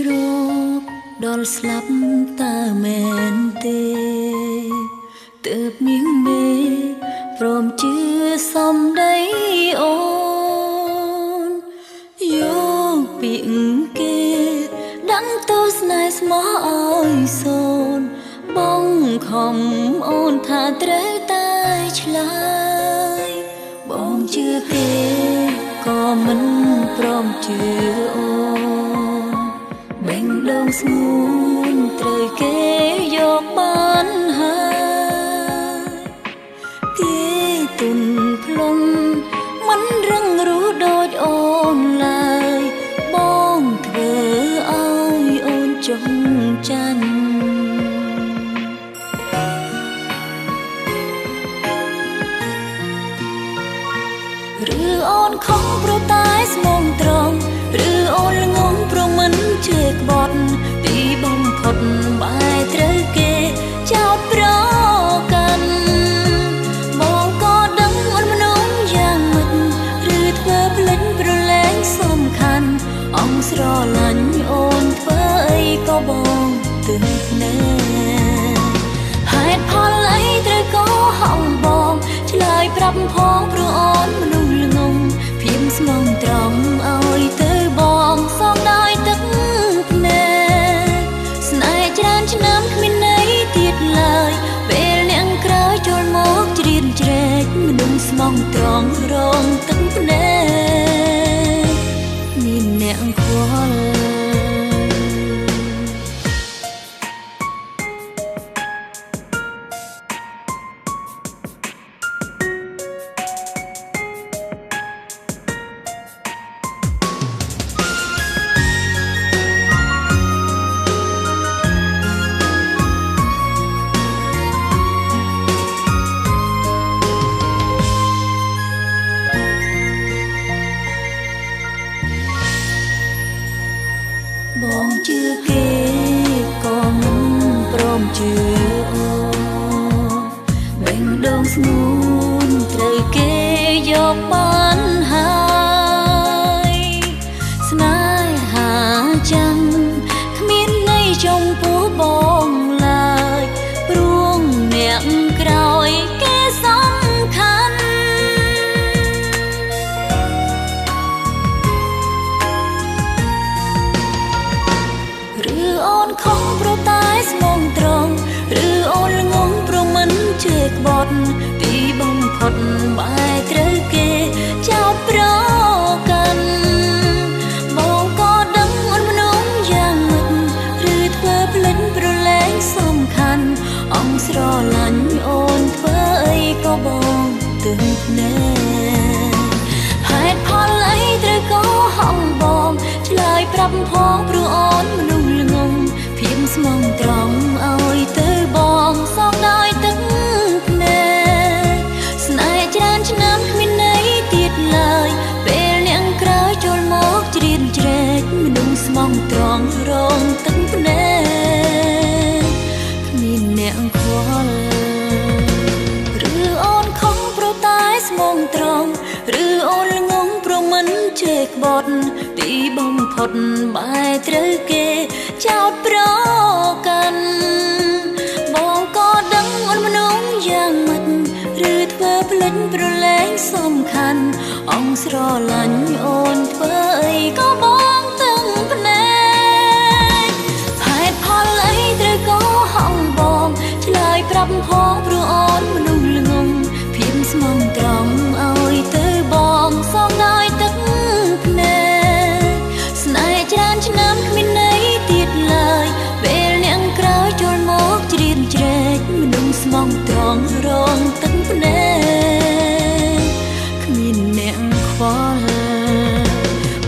រកដល់ស្លាប់តើមែនទេទើបនាងមេព្រមជឿសំដីអូនយកពីគេដឹងទៅស្នេហ៍ស្មោះឲ្យសូនបងខំអូនថាត្រូវតែឆ្លើយបងជឿគេក៏មិនព្រមជឿអូនបេងដូងស្ងួនត្រូវគេយកបានហើយគេទុនផ្លុំមិនរឹងរូសដូចអូនឡើយបងធ្វើឲ្យអូនចង់ចាញ់ឬអូនខំប្រតែស្មងត្រង់ឬអូនល្ងងព្រមមិនជឿក្បត់ទីបំផុតបែរត្រូវគេចោទប្រកាន់បងក៏ដឹងអូនមនុស្សយ៉ាងម៉េចឬធ្វើភ្លេចប្រឡែងសំខាន់អង្គស្រឡាញ់អូនធ្វើអីក៏បងទើបណែហេតុផលអីត្រូវក៏ហៅបងឆ្លើយប្រាប់ផងព្រោះអូនមនុស្សល្ងងភៀមស្មងត្រង់ឲ្យទៅបងសងដោយទឹកភ្នែកស្នេហ៍ច្រើនឆ្នាំគ្មានន័យទៀតឡើយពេលអ្នកក្រោយចូលមកជ្រៀតជ្រែកមនុស្សស្មងត្រង់រងទឹកភ្នែកមានអ្នកខ្វល់បងជឿគេក៏មិនព្រមជឿអូនបេងដូងស្ងួនត្រូវគេយកបានហើយស្នេហាចាំគ្មានន័យចំពោះបងឡើយព្រោះអ្នកក្រោយគេសំខាន់ឬអូនខំប្រតែស្មងត្រង់ឬអូនល្ងងព្រមមិនជឿក្បត់ទីបំផុតបែរត្រូវគេចោទប្រកាន់បងក៏ដឹងអូនមនុស្សយ៉ាងម៉េចឬធ្វើភ្លេចប្រឡែងសំខាន់អង្គស្រឡាញ់អូនធ្វើអីក៏បងទើបណែហេតុផលអីត្រូវក៏ហៅបងឆ្លើយប្រាប់ផងព្រោះអូនមនុស្សល្ងងភៀមស្មងត្រង់ឲ្យទៅបងសងដោយទឹកភ្នែកស្នេហ៍ច្រើនឆ្នាំគ្មានន័យទៀតឡើយពេលអ្នកក្រោយចូលមកជ្រៀតជ្រែកមនុស្សស្មងត្រង់រងទឹកភ្នែកគ្មានអ្នកខ្វល់ឬអូនខំប្រតែស្មងត្រង់ឬអូនល្ងងព្រមមិនជឿក្បត់ទីបំផុតបែរត្រូវគេចោទប្រកាន់បងក៏ដឹងអូនមនុស្សយ៉ាងម៉េចឬធ្វើភ្លេចប្រឡែងសំខាន់អង្គស្រឡាញ់អូនធ្វើអីក៏បងទាំងភ្នែកហេតុផលអីត្រូវក៏ហៅបងឆ្លើយប្រាប់ផងព្រោះអូនមនុស្សល្ងងភៀមស្មងត្រង់ឲ្យទៅបងសងដោយទឹកភ្នែកស្នេហ៍ច្រើនឆ្នាំគ្មានន័យទៀតឡើយពេលអ្នកក្រោយចូលមកជ្រៀតជ្រែកមនុស្សស្មងត្រង់រងទឹកភ្នែកគ្មានអ្នកខ្វល់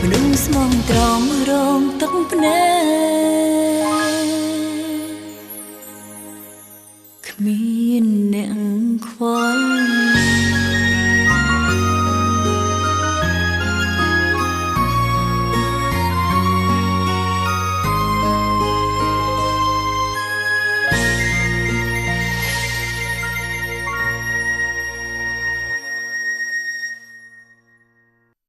មនុស្សស្មងត្រង់រងទឹកភ្នែកគ្មានអ្នកខ្វល់